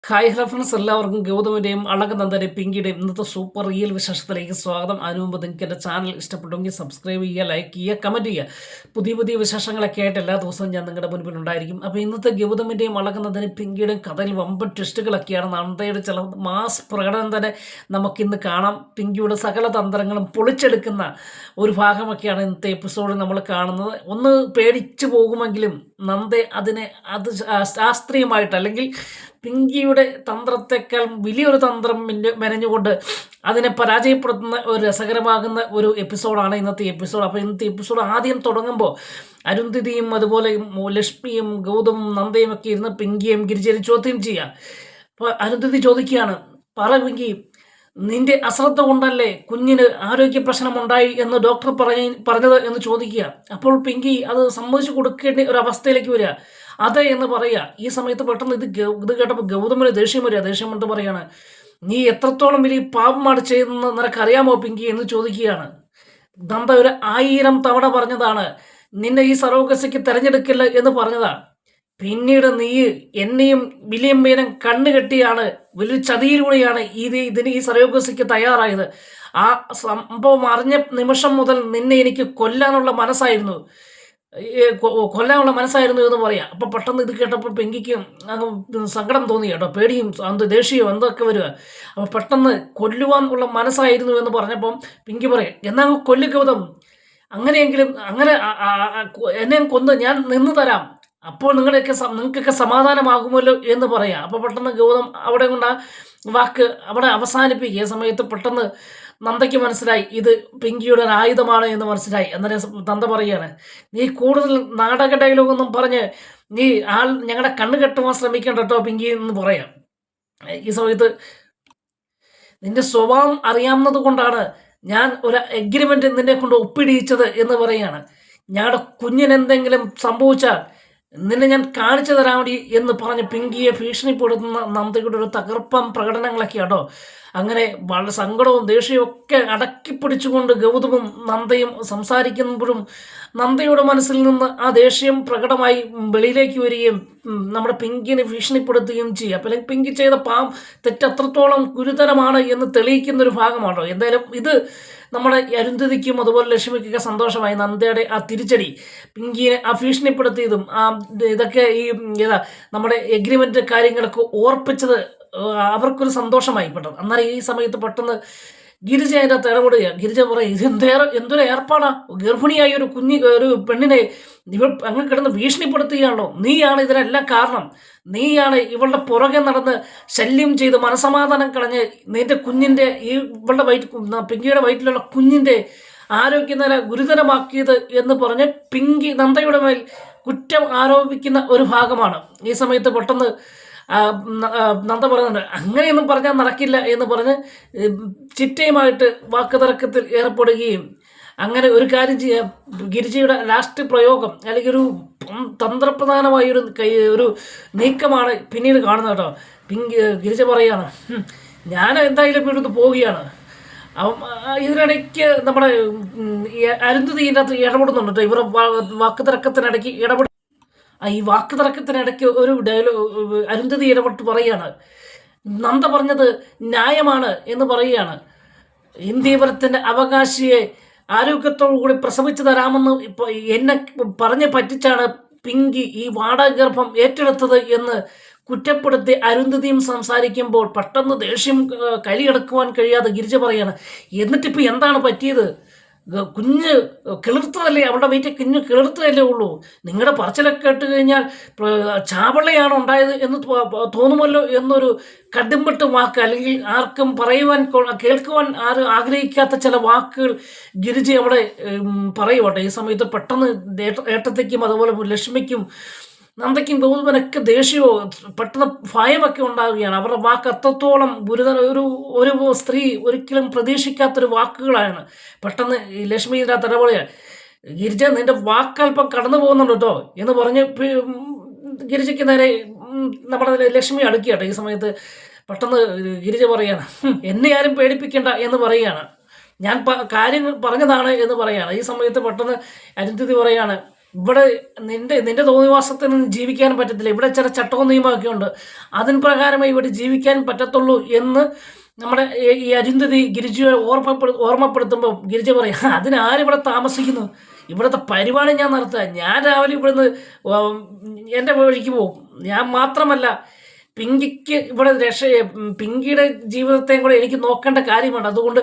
Hi hello friends, എല്ലാവർക്കും ഗൗതമിൻ്റെയും അളകനന്ദൻ്റെയും പിങ്കിയുടെയും ഇന്നത്തെ super real വിശേഷത്തിലേക്ക് സ്വാഗതം. അതിനു മുമ്പ് നിങ്ങൾക്ക് എൻ്റെ ചാനൽ ഇഷ്ടപ്പെട്ടെങ്കിൽ സബ്സ്ക്രൈബ് ചെയ്യുക, ലൈക്ക് ചെയ്യുക, കമൻറ്റ് ചെയ്യുക. പുതിയ പുതിയ വിശേഷങ്ങളൊക്കെ ആയിട്ട് എല്ലാ ദിവസവും ഞാൻ നിങ്ങളുടെ മുൻപിൽ ഉണ്ടായിരിക്കും. അപ്പോൾ ഇന്നത്തെ ഗൗതമിൻ്റെയും അളകനന്ദൻ്റെയും പിങ്കിയുടെയും കഥയിൽ വമ്പൻ ട്വിസ്റ്റുകളൊക്കെയാണ്. നന്ദയുടെ ചില മാസ് പ്രകടനം തന്നെ നമുക്കിന്ന് കാണാം. പിങ്കിയുടെ സകല തന്ത്രങ്ങളും പൊളിച്ചെടുക്കുന്ന ഒരു ഭാഗമൊക്കെയാണ് ഇന്നത്തെ എപ്പിസോഡിൽ നമ്മൾ കാണുന്നത്. ഒന്ന് പേടിച്ചു പോകുമെങ്കിലും നന്ദ അത് ശാസ്ത്രീയമായിട്ട്, അല്ലെങ്കിൽ പിങ്കിയുടെ തന്ത്രത്തെക്കാൾ വലിയൊരു തന്ത്രം മെനഞ്ഞുകൊണ്ട് അതിനെ പരാജയപ്പെടുത്തുന്ന ഒരു രസകരമാകുന്ന ഒരു എപ്പിസോഡാണ് ഇന്നത്തെ എപ്പിസോഡ്. അപ്പോൾ ഇന്നത്തെ എപ്പിസോഡ് ആദ്യം തുടങ്ങുമ്പോൾ അരുന്ധതിയും അതുപോലെ ലക്ഷ്മിയും ഗൗതമും നന്ദയും ഒക്കെ ഇരുന്ന് പിങ്കിയും ഗിരിജയും ചോദ്യം ചെയ്യുക. അപ്പോൾ അരുന്ധതി ചോദിക്കുകയാണ്, പറ പിങ്കി, നിന്റെ അശ്രദ്ധ കൊണ്ടല്ലേ കുഞ്ഞിന് ആരോഗ്യ പ്രശ്നമുണ്ടായി എന്ന് ഡോക്ടർ പറഞ്ഞത് എന്ന് ചോദിക്കുക. അപ്പോൾ പിങ്കി അത് സമ്മതിച്ചു കൊടുക്കേണ്ട ഒരു അവസ്ഥയിലേക്ക് വരിക. അതെ എന്ന് പറയുക. ഈ സമയത്ത് പെട്ടെന്ന് ഇത് കേട്ടപ്പോൾ ഗൗതമിന് ദേഷ്യം വരിക. ദേഷ്യം കൊണ്ട് പറയാണ്, നീ എത്രത്തോളം വലിയ പാപമാണ് ചെയ്തതെന്ന് നിനക്കറിയാമോ പിങ്കി എന്ന് ചോദിക്കുകയാണ്. നന്ദ ഒരു 1000 തവണ പറഞ്ഞതാണ് നിന്നെ ഈ സറോഗസിക്ക് തെരഞ്ഞെടുക്കില്ല എന്ന് പറഞ്ഞതാ. പിന്നീട് നീ എന്നെയും വില്യമ്മേനും കണ്ണുകെട്ടിയാണ്, വലിയൊരു ചതിയിലൂടെയാണ് ഇതിന് ഈ സറോഗസിക്ക് തയ്യാറായത്. ആ സംഭവം അറിഞ്ഞ നിമിഷം മുതൽ നിന്നെ എനിക്ക് കൊല്ലാനുള്ള മനസ്സായിരുന്നു എന്ന് പറയാം. അപ്പൊ പെട്ടെന്ന് ഇത് കേട്ടപ്പോൾ പെങ്കിക്ക് സങ്കടം തോന്നി കേട്ടോ, പേടിയും ദേഷ്യവും എന്തൊക്കെ വരിക. അപ്പൊ പെട്ടെന്ന് കൊല്ലുവാനുള്ള മനസ്സായിരുന്നു എന്ന് പറഞ്ഞപ്പം പിങ്കി പറയും, എന്നാ കൊല്ലു ഗൗതം, അങ്ങനെയെങ്കിലും എന്നെ കൊന്ന് ഞാൻ നിന്ന് തരാം, അപ്പോൾ നിങ്ങൾക്കൊക്കെ സമാധാനമാകുമല്ലോ എന്ന് പറയാം. അപ്പോൾ പെട്ടെന്ന് ഗൗതം അവിടെ കൊണ്ട് ആ വാക്ക് അവിടെ അവസാനിപ്പിക്കുക. ഈ സമയത്ത് പെട്ടെന്ന് നന്ദയ്ക്ക് മനസ്സിലായി ഇത് പിങ്കിയുടെ ഒരു ആയുധമാണ് എന്ന് മനസ്സിലായി. അന്നേരം നന്ദ പറയുകയാണ്, നീ കൂടുതൽ നാടക ഡയലോഗൊന്നും പറഞ്ഞ് നീ ഞങ്ങളുടെ കണ്ണ് കെട്ടുവാൻ ശ്രമിക്കേണ്ട കേട്ടോ പിങ്കി എന്ന് പറയാം. ഈ സമയത്ത് നിന്റെ സ്വഭാവം അറിയാവുന്നത് കൊണ്ടാണ് ഞാൻ ഒരു എഗ്രിമെന്റ് നിന്നെ കൊണ്ട് ഒപ്പിടിയിച്ചത് എന്ന് പറയുകയാണ്. ഞങ്ങളുടെ കുഞ്ഞിനെന്തെങ്കിലും സംഭവിച്ചാൽ നിന്നെ ഞാൻ കാണിച്ചു തരാമടി എന്ന് പറഞ്ഞ് പിങ്കിയെ ഭീഷണിപ്പെടുത്തുന്ന നന്ദയുടെ ഒരു തകർപ്പം പ്രകടനങ്ങളൊക്കെ കേട്ടോ. അങ്ങനെ വളരെ സങ്കടവും ദേഷ്യവും ഒക്കെ അടക്കി പിടിച്ചുകൊണ്ട് ഗൗതമും നന്ദയും സംസാരിക്കുമ്പോഴും നന്ദയുടെ മനസ്സിൽ നിന്ന് ആ ദേഷ്യം പ്രകടമായി വെളിയിലേക്ക് വരികയും നമ്മുടെ പിങ്കിനെ ഭീഷണിപ്പെടുത്തുകയും ചെയ്യുക. അപ്പോൾ പിങ്കി ചെയ്ത തെറ്റത്രത്തോളം ഗുരുതരമാണ് എന്ന് തെളിയിക്കുന്ന ഒരു ഭാഗമാണോ. എന്തായാലും ഇത് നമ്മുടെ അരുന്ധതിക്കും അതുപോലെ ലക്ഷ്മിക്കൊക്കെ സന്തോഷമായി. നന്ദയുടെ ആ തിരിച്ചടി, പിങ്കിയെ ആ ഭീഷണിപ്പെടുത്തിയതും ഇതൊക്കെ നമ്മുടെ എഗ്രിമെന്റ് കാര്യങ്ങളൊക്കെ ഓർപ്പിച്ചത് അവർക്കൊരു സന്തോഷമായി പെട്ടെന്ന്. എന്നാൽ ഈ സമയത്ത് പെട്ടെന്ന് ഗിരിജ അതിൻ്റെ അകത്ത് ഇടപെടുക. ഗിരിജ പറയും, ഇത് എന്തൊരു ഏർപ്പാടാ, ഗർഭിണിയായ ഒരു പെണ്ണിനെ ഇവൾ അങ്ങ് കിടന്ന് ഭീഷണിപ്പെടുത്തുകയാണല്ലോ, നീയാണ് ഇതിനെല്ലാം കാരണം, നീയാണ് ഇവളുടെ പുറകെ നടന്ന് ശല്യം ചെയ്ത് മനസമാധാനം കളഞ്ഞ് നിന്റെ കുഞ്ഞിൻ്റെ ഇവളുടെ പിങ്കിയുടെ വയറ്റിലുള്ള കുഞ്ഞിൻ്റെ ആരോഗ്യനില ഗുരുതരമാക്കിയത് എന്ന് പറഞ്ഞ് നന്ദയുടെ മേൽ കുറ്റം ആരോപിക്കുന്ന ഒരു ഭാഗമാണ്. ഈ സമയത്ത് പെട്ടെന്ന് നന്ദ പറയുന്നുണ്ട്, അങ്ങനെയൊന്നും പറഞ്ഞാൽ നടക്കില്ല എന്ന് പറഞ്ഞ് ചിറ്റയുമായിട്ട് വാക്കുതർക്കത്തിൽ ഏർപ്പെടുകയും അങ്ങനെ ഒരു കാര്യം ചെയ്യാം. ഗിരിജയുടെ ലാസ്റ്റ് പ്രയോഗം അല്ലെങ്കിൽ ഒരു തന്ത്രപ്രധാനമായ ഒരു നീക്കമാണ് പിന്നീട് കാണുന്നത് കേട്ടോ. ഗിരിജ പറയുകയാണ്, ഞാൻ എന്തായാലും ഇവിടുന്ന് പോവുകയാണ്. ഇതിനിടയ്ക്ക് നമ്മുടെ അരുന്ധതിൻ്റെ അകത്ത് ഇടപെടുന്നുണ്ട് കേട്ടോ. ഇവർ വാക്കുതർക്കത്തിനിടയ്ക്ക് ഈ വാക്കുതർക്കത്തിനിടയ്ക്ക് ഒരു അരുന്ധതി ഇടപെട്ട് പറയുകയാണ്, നന്ദ പറഞ്ഞത് ന്യായമാണ് എന്ന് പറയുകയാണ്. ഇന്ത്യപുരത്തിൻ്റെ അവകാശിയെ ആരോഗ്യത്തോടു കൂടി പ്രസവിച്ചു തരാമെന്ന് എന്നെ പറഞ്ഞ് പറ്റിച്ചാണ് പിങ്കി ഈ വാടകഗർഭം ഏറ്റെടുത്തത് എന്ന് കുറ്റപ്പെടുത്തി അരുന്ധതിയും സംസാരിക്കുമ്പോൾ പെട്ടെന്ന് ദേഷ്യം കലിയടക്കുവാൻ കഴിയാതെ ഗിരിജ പറയാണ്, എന്നിട്ടിപ്പോൾ എന്താണ് പറ്റിയത്? കുഞ്ഞ് കിളിർത്തതല്ലേ, അവളുടെ വെയിറ്റ് കുഞ്ഞ് കിളിർത്തതല്ലേ ഉള്ളൂ, നിങ്ങളുടെ പറച്ചിലൊക്കെ കേട്ട് കഴിഞ്ഞാൽ ചാവള്ളയാണ് ഉണ്ടായത് എന്ന് തോന്നുമല്ലോ എന്നൊരു കടുംപെട്ട് വാക്ക്, അല്ലെങ്കിൽ ആർക്കും കേൾക്കുവാൻ ആരും ആഗ്രഹിക്കാത്ത ചില വാക്കുകൾ ഗിരിജ അവിടെ പറയുവട്ടെ. ഈ സമയത്ത് പെട്ടെന്ന് ഏട്ടത്തേക്കും അതുപോലെ ലക്ഷ്മിക്കും നന്ദയ്ക്കും ഗൗതമനൊക്കെ ദേഷ്യമോ പെട്ടെന്ന് ഭയമൊക്കെ ഉണ്ടാവുകയാണ്. അവരുടെ വാക്ക് അത്രത്തോളം ഒരു സ്ത്രീ ഒരിക്കലും പ്രതീക്ഷിക്കാത്തൊരു വാക്കുകളാണ്. പെട്ടെന്ന് ഈ ലക്ഷ്മി ഇതിനകത്ത് ഇടപെടുക, ഗിരിജ നിന്റെ വാക്കൽപ്പം കടന്നു പോകുന്നുണ്ട് കേട്ടോ എന്ന് പറഞ്ഞ് ഗിരിജയ്ക്ക് നേരെ നമ്മുടെ ലക്ഷ്മി അടുക്കിയാട്ടെ. ഈ സമയത്ത് പെട്ടെന്ന് ഗിരിജ പറയുകയാണ്, എന്നെ ആരും പേടിപ്പിക്കേണ്ട എന്ന് പറയുകയാണ്, ഞാൻ കാര്യം പറഞ്ഞതാണ് എന്ന് പറയുകയാണ്. ഈ സമയത്ത് പെട്ടെന്ന് അരുന്ധതി പറയാണ്, ഇവിടെ നിന്റെ തോന്നിവാസത്തിന് ജീവിക്കാൻ പറ്റത്തില്ല. ഇവിടെ ചില ചട്ടവും നിയമമൊക്കെ ഉണ്ട്. അതിൻ പ്രകാരമേ ഇവിടെ ജീവിക്കാൻ പറ്റത്തുള്ളൂ എന്ന് നമ്മുടെ ഈ അരുന്ധതി ഗിരിജയെ ഓർമ്മപ്പെടുത്തുമ്പോൾ ഗിരിജ പറയും, അതിനാരിവിടെ താമസിക്കുന്നു? ഇവിടുത്തെ പരിപാടി ഞാൻ നടത്തുക. ഞാൻ രാവിലെ ഇവിടുന്ന് എൻ്റെ വഴിക്ക് പോകും. ഞാൻ മാത്രമല്ല, പിങ്കിക്ക് ഇവിടെ പിങ്കിയുടെ ജീവിതത്തെയും കൂടെ എനിക്ക് നോക്കേണ്ട കാര്യമാണ്. അതുകൊണ്ട്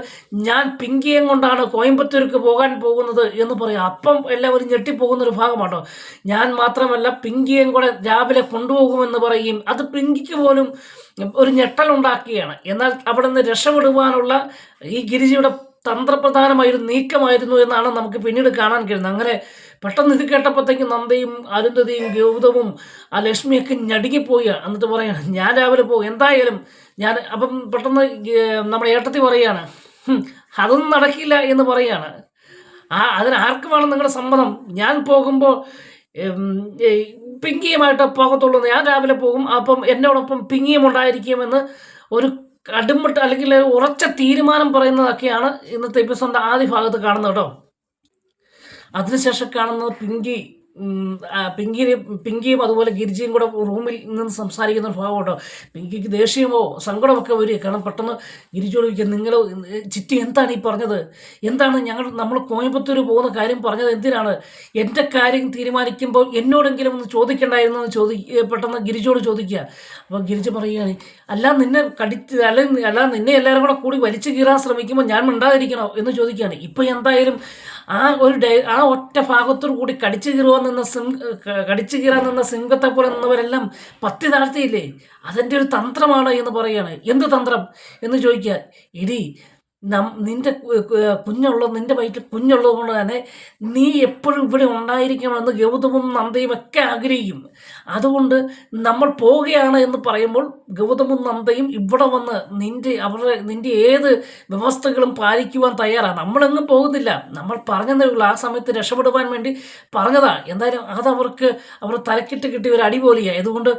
ഞാൻ പിങ്കിയെ കൊണ്ടാണ് കോയമ്പത്തൂർക്ക് പോകാൻ പോകുന്നത് എന്ന് പറയും. അപ്പം എല്ലാവരും ഞെട്ടിപ്പോകുന്നൊരു ഭാഗമാട്ടോ. ഞാൻ മാത്രമല്ല, പിങ്കിയെയും കൂടെ രാവിലെ കൊണ്ടുപോകുമെന്ന് പറയും. അത് പിങ്കിക്ക് പോലും ഒരു ഞെട്ടലുണ്ടാക്കുകയാണ്. എന്നാൽ അവിടെ നിന്ന് രക്ഷപ്പെടുവാനുള്ള ഈ ഗിരിജയുടെ തന്ത്രപ്രധാനമായൊരു നീക്കമായിരുന്നു എന്നാണ് നമുക്ക് പിന്നീട് കാണാൻ കഴിയുന്നത്. അങ്ങനെ പെട്ടെന്ന് ഇത് കേട്ടപ്പോഴത്തേക്കും നന്ദയും അരുന്ധതിയും ഗൗതവും ആ ലക്ഷ്മിയൊക്കെ ഞടുങ്ങിപ്പോയി. എന്നിട്ട് പറയാണ്, ഞാൻ രാവിലെ പോകും എന്തായാലും. അപ്പം പെട്ടെന്ന് നമ്മുടെ ഏട്ടത്തി പറയുകയാണ്, അതൊന്നും നടക്കില്ല എന്ന് പറയുകയാണ്. അതിനാർക്ക് വേണം നിങ്ങളുടെ സമ്മതം? ഞാൻ പോകുമ്പോൾ പിങ്കിയുമായിട്ട് പോകത്തുള്ളൂ. ഞാൻ രാവിലെ പോകും. അപ്പം എന്നോടൊപ്പം പിങ്കിയും ഉണ്ടായിരിക്കുമെന്ന് ഒരു കടുംമുട്ട് അല്ലെങ്കിൽ ഉറച്ച തീരുമാനം പറയുന്നതൊക്കെയാണ് ഇന്നത്തെ എപ്പിസോഡിൻ്റെ ആദ്യ ഭാഗത്ത് കാണുന്നത് കേട്ടോ. അതിനുശേഷം കാണുന്നത് പിങ്കിയും അതുപോലെ ഗിരിജയും കൂടെ റൂമിൽ നിന്ന് സംസാരിക്കുന്ന ഒരു ഭാഗം കേട്ടോ. പിങ്കിക്ക് ദേഷ്യമോ സങ്കടമൊക്കെ വരിക. കാരണം പെട്ടെന്ന് ഗിരിജോട് ചോദിക്കുക, നിങ്ങൾ ചിറ്റി എന്താണ് ഈ പറഞ്ഞത്? എന്താണ് നമ്മൾ കോയമ്പത്തൂർ പോകുന്ന കാര്യം പറഞ്ഞത് എന്തിനാണ്? എൻ്റെ കാര്യം തീരുമാനിക്കുമ്പോൾ എന്നോടെങ്കിലും ഒന്ന് ചോദിക്കണ്ടായിരുന്നു എന്ന് പെട്ടെന്ന് ഗിരിജോട് ചോദിക്കുക. അപ്പോൾ ഗിരിജ പറയുകയാണ്, നിന്നെ എല്ലാവരും കൂടി വലിച്ചു കീറാൻ ശ്രമിക്കുമ്പോൾ ഞാൻ മിണ്ടാതിരിക്കണോ എന്ന് ചോദിക്കുകയാണ്. ഇപ്പോൾ എന്തായാലും ആ ഒറ്റ ഭാഗത്തോടു കൂടി കടിച്ചു കീറാൻ നിന്ന സിംഹത്തെ പോലെ നിന്നവരെല്ലാം പത്തി താഴ്ത്തിയില്ലേ? അതിൻ്റെ ഒരു തന്ത്രമാണ് എന്ന് പറയുകയാണ്. എന്ത് തന്ത്രം എന്ന് ചോദിക്കുക. ഇടി നിന്റെ നിന്റെ വയറ്റിൽ കുഞ്ഞുള്ളത് കൊണ്ട് തന്നെ നീ എപ്പോഴും ഇവിടെ ഉണ്ടായിരിക്കണമെന്ന് ഗൗതമും നന്ദയും ഒക്കെ ആഗ്രഹിക്കും. അതുകൊണ്ട് നമ്മൾ പോവുകയാണ് എന്ന് പറയുമ്പോൾ ഗൗതമും നന്ദയും ഇവിടെ വന്ന് നിന്റെ ഏത് വ്യവസ്ഥകളും പാലിക്കുവാൻ തയ്യാറാണ്. നമ്മളെങ്ങും പോകുന്നില്ല, നമ്മൾ പറഞ്ഞതേ ഉള്ളൂ. ആ സമയത്ത് രക്ഷപ്പെടുവാൻ വേണ്ടി പറഞ്ഞതാ. എന്തായാലും അവർ തലക്കിട്ട് കിട്ടിയ ഒരു അടിപൊളിയായി. അതുകൊണ്ട്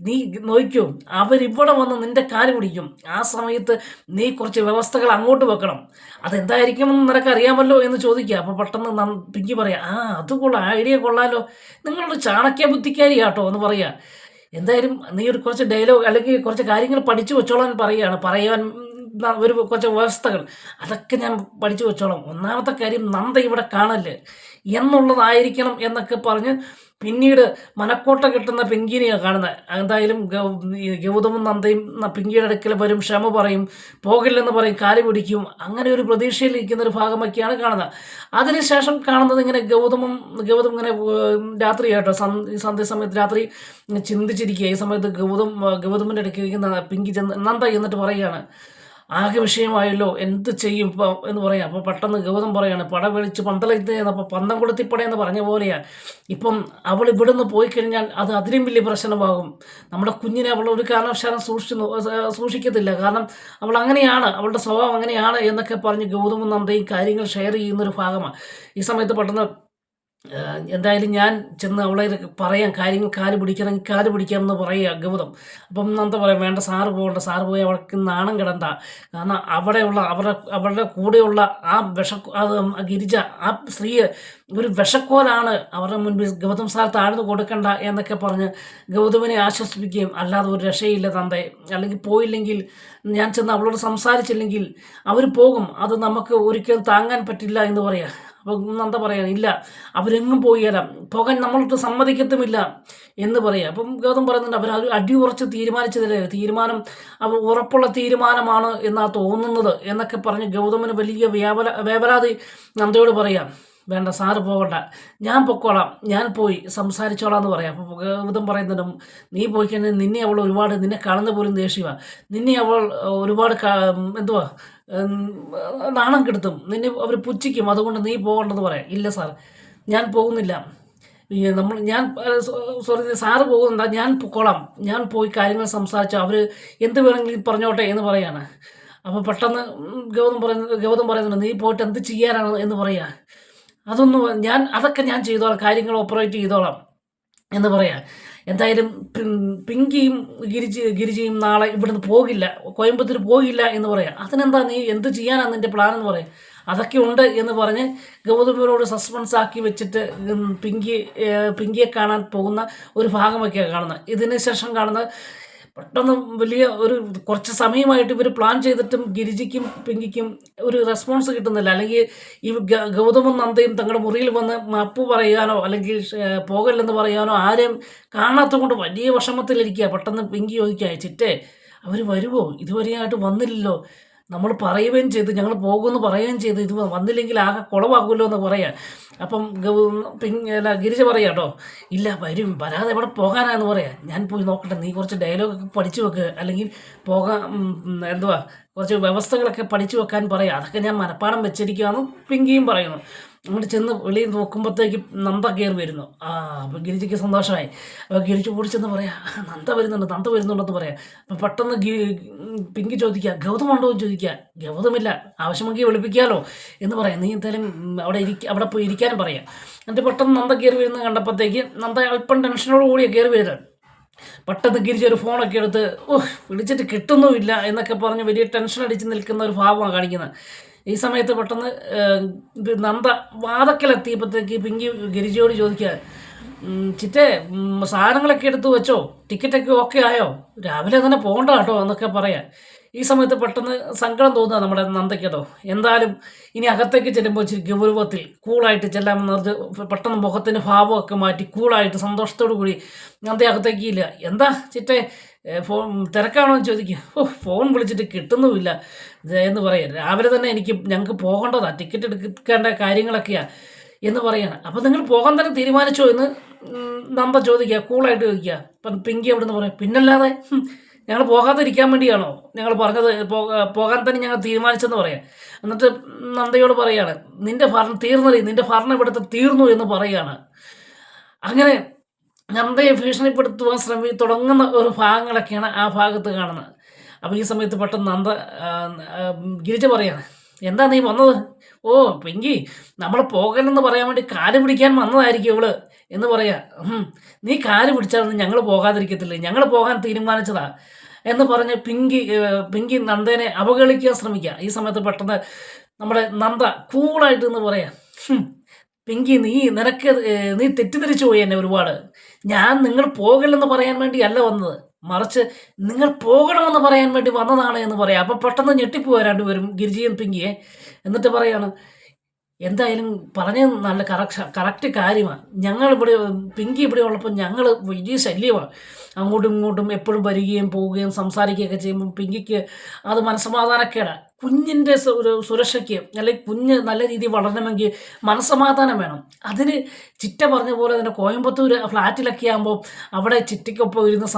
നീ നോക്കൂ, അവരിവിടെ വന്ന് നിന്റെ കാല് പിടിക്കും. ആ സമയത്ത് നീ കുറച്ച് വ്യവസ്ഥകൾ അങ്ങോട്ട് വെക്കണം. അതെന്തായിരിക്കുമെന്ന് നിനക്ക് അറിയാമല്ലോ എന്ന് ചോദിക്കുക. അപ്പോൾ പെട്ടെന്ന് പിങ്കി പറയാം, അത് ഐഡിയ കൊള്ളാലോ, നിങ്ങളൊരു ചാണക്യ ബുദ്ധിക്കാരിയാട്ടോ എന്ന് പറയുക. എന്തായാലും നീ കുറച്ച് ഡയലോഗ് അല്ലെങ്കിൽ കുറച്ച് കാര്യങ്ങൾ പഠിച്ചു വെച്ചോളാൻ പറയാൻ കുറച്ച് വ്യവസ്ഥകൾ അതൊക്കെ ഞാൻ പഠിച്ചു വെച്ചോളാം. ഒന്നാമത്തെ കാര്യം, നന്ദ ഇവിടെ കാണല്ലേ എന്നുള്ളതായിരിക്കണം എന്നൊക്കെ പറഞ്ഞ് പിന്നീട് മനക്കോട്ട കിട്ടുന്ന പിങ്കിനെയാണ് കാണുന്നത്. എന്തായാലും ഗൗതമും നന്ദയും പിങ്കിയുടെ അടുക്കൽ വരും, ക്ഷമ പറയും, പോകില്ലെന്ന് പറയും, കാല് പിടിക്കും. അങ്ങനെ ഒരു പ്രതീക്ഷയിലിരിക്കുന്ന ഒരു ഭാഗമൊക്കെയാണ് കാണുന്നത്. അതിനുശേഷം കാണുന്നത് ഇങ്ങനെ ഗൗതം ഇങ്ങനെ രാത്രി കേട്ടോ, സന്ധ്യ സമയത്ത് രാത്രി ചിന്തിച്ചിരിക്കുക. ഈ സമയത്ത് ഗൗതമിൻ്റെ അടുക്കിരിക്കുന്ന പിങ്കി നന്ദ എന്നിട്ട് പറയുകയാണ്, ആകെ വിഷയമായല്ലോ, എന്ത് ചെയ്യും ഇപ്പോൾ എന്ന് പറയാം. അപ്പോൾ പെട്ടെന്ന് ഗൗതം പറയാണ്, പട വിളിച്ച് പന്തളെത്തിയെന്നപ്പോൾ പന്തം കൊളുത്തിപ്പടയെന്ന് പറഞ്ഞ പോലെയാണ്. ഇപ്പം അവൾ ഇവിടുന്ന് പോയി കഴിഞ്ഞാൽ അത് അതിലും വലിയ പ്രശ്നമാകും. നമ്മുടെ കുഞ്ഞിനെ അവൾ ഒരു കാരണവശാലും സൂക്ഷിക്കത്തില്ല. കാരണം അവൾ അങ്ങനെയാണ്, അവളുടെ സ്വഭാവം അങ്ങനെയാണ് എന്നൊക്കെ പറഞ്ഞ് ഗൗതമും നന്ദയും കാര്യങ്ങൾ ഷെയർ ചെയ്യുന്നൊരു ഭാഗമാണ്. ഈ സമയത്ത് പെട്ടെന്ന് എന്തായാലും ഞാൻ ചെന്ന് അവളെ പറയാം, കാര്യങ്ങൾ കാല് പിടിക്കാമെന്ന് പറയുക ഗൗതം. അപ്പം നന്ദ പറയാം, വേണ്ട, സാറ് പോയി അവൾക്ക് നാണം കിടണ്ട. കാരണം അവരുടെ കൂടെയുള്ള ഗിരിജ, ആ സ്ത്രീ ഒരു വിഷക്കോലാണ്, അവരുടെ മുൻപിൽ ഗൗതം സാർ താഴ്ന്നു കൊടുക്കണ്ട എന്നൊക്കെ പറഞ്ഞ് ഗൗതമിനെ ആശ്വസിപ്പിക്കുകയും, അല്ലാതെ ഒരു രക്ഷയില്ല തൻ്റെ, അല്ലെങ്കിൽ പോയില്ലെങ്കിൽ ഞാൻ ചെന്ന് അവളോട് സംസാരിച്ചില്ലെങ്കിൽ അവർ പോകും, അത് നമുക്ക് ഒരിക്കലും താങ്ങാൻ പറ്റില്ല എന്ന് പറയാം. അപ്പോൾ നന്ദ പറയാം, ഇല്ല, അവരെങ്ങും പോകാൻ നമ്മളൊട്ട് സമ്മതിക്കത്തുമില്ല എന്ന് പറയാം. അപ്പം ഗൗതം പറയുന്നുണ്ട്, അവർ അടിയുറച്ച് തീരുമാനം അവർ ഉറപ്പുള്ള തീരുമാനമാണ് എന്നാണ് തോന്നുന്നത് എന്നൊക്കെ പറഞ്ഞ് ഗൗതമിന് വലിയ വേവലാതി നന്ദയോട് പറയാം. വേണ്ട, സാറ് പോകണ്ട, ഞാൻ പൊക്കോളാം, ഞാൻ പോയി സംസാരിച്ചോളാം എന്ന് പറയാം. അപ്പോൾ ഗൗതം പറയുന്നുണ്ട്, നീ പോയി കഴിഞ്ഞാൽ നിന്നെ കാണുന്ന പോലും ദേഷ്യമാണ്, നിന്നെ അവൾ ഒരുപാട് നാണം കെടുത്തും, നിന്നെ അവർ പുച്ഛിക്കും, അതുകൊണ്ട് നീ പോകണ്ടെന്ന് പറയാം. ഇല്ല സാർ, ഞാൻ പോകുന്നില്ല, സാറ് പോകുന്നുണ്ട, ഞാൻ പൊക്കോളാം, ഞാൻ പോയി കാര്യങ്ങൾ സംസാരിച്ചു, അവർ എന്ത് വേണമെങ്കിലും പറഞ്ഞോട്ടെ എന്ന് പറയാണ്. അപ്പോൾ പെട്ടെന്ന് ഗൗതം പറയുന്നുണ്ട്, നീ പോയിട്ട് എന്ത് ചെയ്യാനാണ് എന്ന് പറയാ. അതൊക്കെ ഞാൻ ചെയ്തോളാം, കാര്യങ്ങൾ ഓപ്പറേറ്റ് ചെയ്തോളാം എന്ന് പറയാം. എന്തായാലും പിങ്കിയും ഗിരിജയും നാളെ ഇവിടുന്ന് പോകില്ല, കോയമ്പത്തൂർ പോകില്ല എന്ന് പറയാം. അതിനെന്താ, നീ എന്ത് ചെയ്യാനാണ് നിൻ്റെ പ്ലാൻ എന്ന് പറയാം. അതൊക്കെ ഉണ്ട് എന്ന് പറഞ്ഞ് ഗൗതമിനോട് സസ്പെൻസ് ആക്കി വെച്ചിട്ട് പിങ്കിയെ കാണാൻ പോകുന്ന ഒരു ഭാഗമൊക്കെയാണ് കാണുന്നത്. ഇതിന് ശേഷം കാണുന്നത് പെട്ടെന്ന് വലിയ കുറച്ച് സമയമായിട്ട് ഇവർ പ്ലാൻ ചെയ്തിട്ടും ഗിരിജയ്ക്കും പിങ്കിക്കും ഒരു റെസ്പോൺസ് കിട്ടുന്നില്ല. അല്ലെങ്കിൽ ഈ ഗൗതമും നന്ദയും തങ്ങളുടെ മുറിയിൽ വന്ന് മാപ്പ് പറയാനോ അല്ലെങ്കിൽ പോകല്ലെന്ന് പറയാനോ ആരെയും കാണാത്തത് കൊണ്ട് വലിയ വിഷമത്തിലിരിക്കുക. പെട്ടെന്ന് പിങ്കി ചോദിക്കുക, ചിറ്റേ അവർ വരുമോ? ഇതുവരെയായിട്ട് വന്നില്ലല്ലോ. നമ്മൾ പറയുകയും ചെയ്തു, ഞങ്ങൾ പോകുമെന്ന് പറയുകയും ചെയ്തു, ഇത് വന്നില്ലെങ്കിൽ ആകെ കുളമാകുമല്ലോ എന്ന് പറയാം. അപ്പം ഗിരിജ പറയാം കേട്ടോ, ഇല്ല വരും, വരാതെ എവിടെ പോകാനാന്ന് പറയാം. ഞാൻ പോയി നോക്കട്ടെ, നീ കുറച്ച് ഡയലോഗൊക്കെ പഠിച്ചു വെക്കുക, അല്ലെങ്കിൽ കുറച്ച് വ്യവസ്ഥകളൊക്കെ പഠിച്ചു വെക്കാൻ പറയാം. അതൊക്കെ ഞാൻ മനപ്പാടം വെച്ചിരിക്കുകയെന്ന് പിങ്കിയും പറയുന്നു. അങ്ങോട്ട് ചെന്ന് വെളിയിൽ നോക്കുമ്പോഴത്തേക്ക് നന്ദ കയറി വരുന്നു. അപ്പോൾ ഗിരിജയ്ക്ക് സന്തോഷമായി. അപ്പോൾ ഗിരിജ കൂടി ചെന്ന് പറയാം, നന്ദ വരുന്നുണ്ടെന്ന് പറയാം. അപ്പോൾ പെട്ടെന്ന് പിങ്കി ചോദിക്കുക, ഗൗതമുണ്ടോ എന്ന് ചോദിക്കുക. ഗൗതമില്ല, ആവശ്യമെങ്കിൽ വിളിപ്പിക്കാമല്ലോ എന്ന് പറയാം. നീ എന്തായാലും അവിടെ പോയി ഇരിക്കാനും പറയാം. എന്നിട്ട് പെട്ടെന്ന് നന്ദ കയറി വരുന്നത് കണ്ടപ്പോഴത്തേക്ക് നന്ദ അല്പം ടെൻഷനോട് കൂടിയാണ് കയറി വരുന്നത്. പെട്ടെന്ന് ഗിരിജ ഒരു ഫോണൊക്കെ എടുത്ത് വിളിച്ചിട്ട് കിട്ടുന്നുമില്ല എന്നൊക്കെ പറഞ്ഞ് വലിയ ടെൻഷൻ അടിച്ച് നിൽക്കുന്ന ഒരു ഭാവമാണ് കാണിക്കുന്നത്. ഈ സമയത്ത് പെട്ടെന്ന് നന്ദ വാതക്കലെത്തിയപ്പോഴത്തേക്ക് പിങ്കി ഗിരിജയോട് ചോദിക്കുക, ചിറ്റേ സാധനങ്ങളൊക്കെ എടുത്ത് വെച്ചോ, ടിക്കറ്റൊക്കെ ഓക്കെ ആയോ, രാവിലെ തന്നെ പോകണ്ട കേട്ടോ എന്നൊക്കെ പറയാം. ഈ സമയത്ത് പെട്ടെന്ന് സങ്കടം തോന്നുക നമ്മുടെ നന്ദയ്ക്കട്ടോ. എന്തായാലും ഇനി അകത്തേക്ക് ചെല്ലുമ്പോൾ ഇച്ചിരി ഗൗരവത്തിൽ കൂളായിട്ട് ചെല്ലാമെന്ന് പറഞ്ഞ് പെട്ടെന്ന് മുഖത്തിൻ്റെ ഭാവമൊക്കെ മാറ്റി കൂളായിട്ട് സന്തോഷത്തോടു കൂടി നന്ദ അകത്തേക്ക് ഇല്ല. എന്താ ചിറ്റേ ഫോൺ തിരക്കാണോ എന്ന് ചോദിക്കുക. ഫോൺ വിളിച്ചിട്ട് കിട്ടുന്നുമില്ല എന്ന് പറയാം. രാവിലെ തന്നെ ഞങ്ങൾക്ക് പോകേണ്ടതാണ്, ടിക്കറ്റ് എടുക്കേണ്ട കാര്യങ്ങളൊക്കെയാണ് എന്ന് പറയാണ്. അപ്പം നിങ്ങൾ പോകാൻ തന്നെ തീരുമാനിച്ചോ എന്ന് നന്ദ ചോദിക്കുക, കൂളായിട്ട് ചോദിക്കുക. അപ്പം പിങ്കി അവിടെ നിന്ന് പറയാം, പിന്നല്ലാതെ ഞങ്ങൾ പോകാതിരിക്കാൻ വേണ്ടിയാണോ ഞങ്ങൾ പറഞ്ഞത്, പോകാൻ തന്നെ ഞങ്ങൾ തീരുമാനിച്ചെന്ന് പറയാം. എന്നിട്ട് നന്ദയോട് പറയാണ്, നിന്റെ ഭരണം ഇവിടുത്തെ തീർന്നു എന്ന് പറയാണ്. അങ്ങനെ നന്ദയെ ഭീഷണിപ്പെടുത്തുവാൻ തുടങ്ങുന്ന ഒരു ഭാഗങ്ങളൊക്കെയാണ് ആ ഭാഗത്ത് കാണുന്നത്. അപ്പോൾ ഈ സമയത്ത് പെട്ടെന്ന് നന്ദ ഗിരിജ പറയാണ്, എന്താ നീ വന്നത്? പിങ്കി, നമ്മൾ പോകലെന്ന് പറയാൻ വേണ്ടി കാല് പിടിക്കാൻ വന്നതായിരിക്കും ഇവള് എന്ന് പറയാ. നീ കാല് പിടിച്ചാലൊന്നും ഞങ്ങൾ പോകാതിരിക്കത്തില്ലേ, ഞങ്ങൾ പോകാൻ തീരുമാനിച്ചതാ എന്ന് പറഞ്ഞ് പിങ്കി നന്ദനെ അവഗണിക്കാൻ ശ്രമിക്കുക. ഈ സമയത്ത് പെട്ടെന്ന് നമ്മുടെ നന്ദ കൂളായിട്ട് എന്ന് പറയാം, പിങ്കി നീ തെറ്റിദ്ധരിച്ചു പോയി എന്നെ ഒരുപാട്. ഞാൻ നിങ്ങൾ പോകലെന്ന് പറയാൻ വേണ്ടി അല്ല വന്നത്, മറിച്ച് നിങ്ങൾ പോകണമെന്ന് പറയാൻ വേണ്ടി വന്നതാണ് എന്ന് പറയാം. അപ്പം പെട്ടെന്ന് ഞെട്ടിപ്പോവാ രണ്ടുപേരും, ഗിരിജയും പിങ്കിയെ. എന്നിട്ട് പറയാണ്, എന്തായാലും പറഞ്ഞത് നല്ല കറക്റ്റ് കാര്യമാണ്. പിങ്കി ഇവിടെ ഉള്ളപ്പോൾ ഞങ്ങൾ വലിയ ശല്യമാണ്. അങ്ങോട്ടും ഇങ്ങോട്ടും എപ്പോഴും വരികയും പോവുകയും സംസാരിക്കുകയൊക്കെ ചെയ്യുമ്പോൾ പിങ്കിക്ക് അത് മനസ്സമാധാനക്കേടാണ്. കുഞ്ഞിൻ്റെ ഒരു സുരക്ഷയ്ക്ക് അല്ലെങ്കിൽ കുഞ്ഞ് നല്ല രീതിയിൽ വളരണമെങ്കിൽ മനസ്സമാധാനം വേണം. അതിന് ചിറ്റ പറഞ്ഞ പോലെ തന്നെ കോയമ്പത്തൂർ ഫ്ലാറ്റിലൊക്കെ ആകുമ്പോൾ അവിടെ ചിറ്റയ്ക്കൊപ്പം ഇരുന്ന്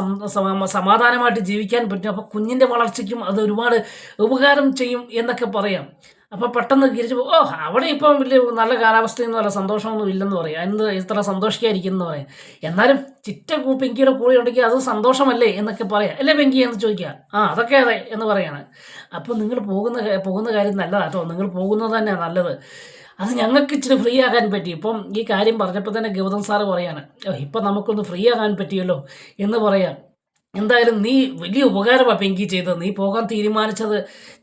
സമാധാനമായിട്ട് ജീവിക്കാൻ പറ്റും. അപ്പോൾ കുഞ്ഞിൻ്റെ വളർച്ചയ്ക്കും അത് ഒരുപാട് ഉപകാരം ചെയ്യും എന്നൊക്കെ പറയാം. അപ്പോൾ പെട്ടെന്ന് ഗിരിജ അവിടെ ഇപ്പം വലിയ നല്ല കാലാവസ്ഥയൊന്നും അല്ല, സന്തോഷമൊന്നും ഇല്ലെന്ന് പറയാം. ഇത്ര സന്തോഷിക്കാതിരിക്കുന്നു പറയാം. എന്നാലും ചിറ്റ പിങ്കിയുടെ കൂടെ ഉണ്ടെങ്കിൽ അത് സന്തോഷമല്ലേ എന്നൊക്കെ പറയാം. അല്ലേ പിങ്കി എന്ന് ചോദിക്കുക. അതൊക്കെ അതെ എന്ന് പറയാണ്. അപ്പോൾ നിങ്ങൾ പോകുന്ന കാര്യം നല്ലതാട്ടോ, നിങ്ങൾ പോകുന്നത് തന്നെയാണ് നല്ലത്. അത് ഞങ്ങൾക്ക് ഇച്ചിരി ഫ്രീ ആകാൻ പറ്റി. ഇപ്പം ഈ കാര്യം പറഞ്ഞപ്പോൾ തന്നെ ഗൗതം സാറ് പറയാണ്, ഇപ്പം നമുക്കൊന്ന് ഫ്രീ ആകാൻ പറ്റിയല്ലോ എന്ന് പറയാം. എന്തായാലും നീ വലിയ ഉപകാരമാണ് പിങ്കി ചെയ്തത്, നീ പോകാൻ തീരുമാനിച്ചത്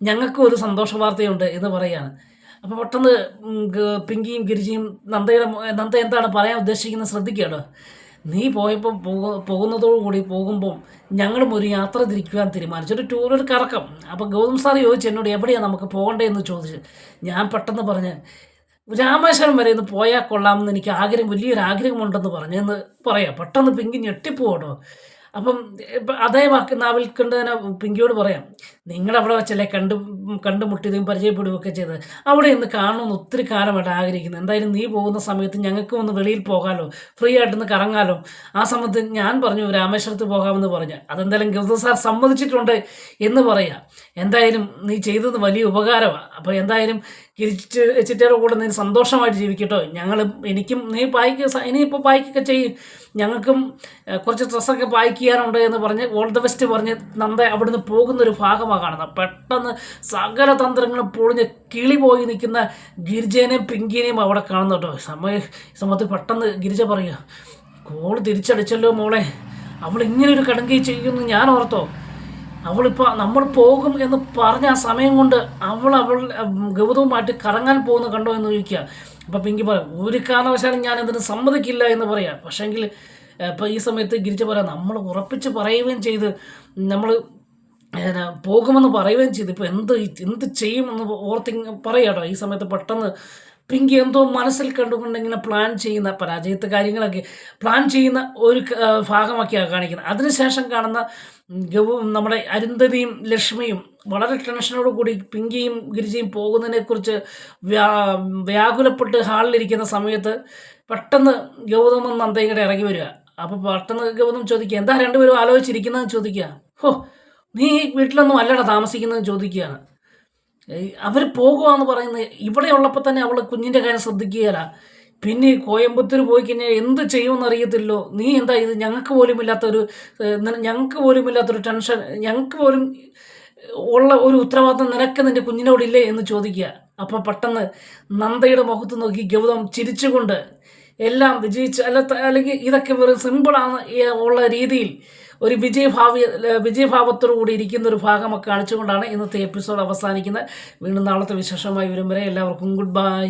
ഞങ്ങൾക്ക് ഒരു സന്തോഷ വാർത്തയുണ്ട് എന്ന് പറയാണ്. അപ്പോൾ പെട്ടെന്ന് പിങ്കിയും ഗിരിജയും നന്ദ എന്താണ് പറയാൻ ഉദ്ദേശിക്കുന്നത് ശ്രദ്ധിക്കുകയാണ്. നീ പോകുന്നതോടുകൂടി പോകുമ്പോൾ ഞങ്ങളും ഒരു യാത്ര തിരിക്കുവാൻ തീരുമാനിച്ചു, ഒരു കറക്കം. അപ്പോൾ ഗൗതം സാർ ചോദിച്ചു എന്നോട്, എവിടെയാണ് നമുക്ക് പോകേണ്ടതെന്ന് ചോദിച്ചു. ഞാൻ പെട്ടെന്ന് പറഞ്ഞ് രാമേശ്വരം വരെ ഒന്ന് പോയാൽ കൊള്ളാമെന്ന് എനിക്ക് വലിയൊരു ആഗ്രഹമുണ്ടെന്ന് പറഞ്ഞെന്ന് പറയാം. പെട്ടെന്ന് പിങ്കി ഞെട്ടിപ്പോട്ടോ. അപ്പം അതേ നാവിൽ കൊണ്ട് തന്നെ പിങ്കിയോട് പറയാം, നിങ്ങളവിടെ വെച്ചല്ലേ കണ്ടുമുട്ടിയതും പരിചയപ്പെടുകയൊക്കെ ചെയ്ത്, അവിടെ ഒന്ന് കാണണമെന്ന് ഒത്തിരി കാലമായിട്ട് ആഗ്രഹിക്കുന്നു. എന്തായാലും നീ പോകുന്ന സമയത്ത് ഞങ്ങൾക്ക് ഒന്ന് വെളിയിൽ പോകാമല്ലോ, ഫ്രീ ആയിട്ടൊന്ന് കറങ്ങാമല്ലോ. ആ സമയത്ത് ഞാൻ പറഞ്ഞു രാമേശ്വരത്ത് പോകാമെന്ന് പറഞ്ഞു. അതെന്തായാലും ഗൗതം സാർ സമ്മതിച്ചിട്ടുണ്ട് എന്ന് പറയാം. എന്തായാലും നീ ചെയ്തത് വലിയ ഉപകാരമാണ്. അപ്പോൾ എന്തായാലും ചിറ്റയുടെ കൂടെ നീ സന്തോഷമായിട്ട് ജീവിക്കട്ടോ. എനിക്കും നീ ഇനിയിപ്പോൾ പായ്ക്കൊക്കെ ചെയ്യും, ഞങ്ങൾക്കും കുറച്ച് ഡ്രസ്സൊക്കെ പായ്ക്ക് ചെയ്യാനുണ്ട് എന്ന് പറഞ്ഞ് ഓൾ ദ ബെസ്റ്റ് പറഞ്ഞ് നന്ദ അവിടുന്ന് പോകുന്നൊരു ഭാഗമാണ് കാണുന്നത്. പെട്ടെന്ന് സകല തന്ത്രങ്ങളും പൊളിഞ്ഞ് കിളി പോയി നിൽക്കുന്ന ഗിരിജേനെയും പിങ്കിനെയും അവിടെ കാണുന്നു കേട്ടോ. സമയത്ത് പെട്ടെന്ന് ഗിരിജ പറയുക, കോള് തിരിച്ചടിച്ചല്ലോ മോളെ, അവൾ ഇങ്ങനൊരു കടുങ്കൈ ചെയ്യുമെന്ന് ഞാൻ ഓർത്തോ. അവളിപ്പോൾ നമ്മൾ പോകും എന്ന് പറഞ്ഞ ആ സമയം കൊണ്ട് അവൾ ഗൗതവുമായിട്ട് കറങ്ങാൻ പോകുന്ന കണ്ടോ എന്ന് ചോദിക്കുക. അപ്പോൾ പിങ്കി പറയാം, ഒരു കാരണവശാലും ഞാൻ ഇതിന് സമ്മതിക്കില്ല എന്ന് പറയാം. പക്ഷേങ്കിൽ ഇപ്പോൾ ഈ സമയത്ത് ഗിരിജ പറയാം, നമ്മൾ ഉറപ്പിച്ച് പറയുകയും ചെയ്ത് നമ്മൾ പോകുമെന്ന് പറയുകയും ചെയ്തു, ഇപ്പോൾ എന്ത് ചെയ്യുമെന്ന് പറയാട്ടോ. ഈ സമയത്ത് പെട്ടെന്ന് പിങ്കി എന്തോ മനസ്സിൽ കണ്ടുകൊണ്ട് ഇങ്ങനെ പ്ലാൻ ചെയ്യുന്ന പരാജയത്തെ കാര്യങ്ങളൊക്കെ പ്ലാൻ ചെയ്യുന്ന ഒരു ഭാഗമൊക്കെയാണ് കാണിക്കുന്നത്. അതിനുശേഷം കാണുന്ന നമ്മുടെ അരുന്ധതിയും ലക്ഷ്മിയും വളരെ ടെൻഷനോട് കൂടി പിങ്കിയും ഗിരിജയും പോകുന്നതിനെക്കുറിച്ച് വ്യാകുലപ്പെട്ട് ഹാളിലിരിക്കുന്ന സമയത്ത് പെട്ടെന്ന് ഗൗതമും നന്ദയും കൂടെ ഇറങ്ങി വരിക. അപ്പോൾ പെട്ടെന്ന് ഗൗതം ചോദിക്കുക, എന്താ രണ്ടുപേരും ആലോചിച്ചിരിക്കുന്നതെന്ന് ചോദിക്കുക. ഹോ, നീ ഈ വീട്ടിലൊന്നും അല്ലടാ താമസിക്കുന്നതെന്ന് ചോദിക്കുകയാണ്. അവർ പോകുകയെന്ന് പറയുന്നത് ഇവിടെ ഉള്ളപ്പോൾ തന്നെ അവൾ കുഞ്ഞിൻ്റെ കാര്യം ശ്രദ്ധിക്കുകയില്ല. പിന്നെ കോയമ്പത്തൂർ പോയി കഴിഞ്ഞാൽ എന്ത് ചെയ്യുമെന്ന് അറിയത്തില്ലോ. നീ എന്താ ഇത് ഞങ്ങൾക്ക് പോലും ഇല്ലാത്തൊരു ടെൻഷൻ, ഞങ്ങൾക്ക് പോലും ഉള്ള ഒരു ഉത്തരവാദിത്വം നിനക്ക് നിൻ്റെ കുഞ്ഞിനോടില്ലേ എന്ന് ചോദിക്കുക. അപ്പോൾ പെട്ടെന്ന് നന്ദയുടെ മുഖത്ത് നോക്കി ഗൗതം ചിരിച്ചുകൊണ്ട് എല്ലാം വിജയിച്ച് അല്ലെങ്കിൽ ഇതൊക്കെ വെറും സിമ്പിളാണ് ഉള്ള രീതിയിൽ ഒരു വിജയഭാവത്തോടു കൂടി ഇരിക്കുന്ന ഒരു ഭാഗമൊക്കെ കാണിച്ചുകൊണ്ടാണ് ഇന്നത്തെ എപ്പിസോഡ് അവസാനിക്കുന്നത്. വീണ്ടും നാളത്തെ വിശേഷമായി വരും വരെ എല്ലാവർക്കും ഗുഡ് ബൈ.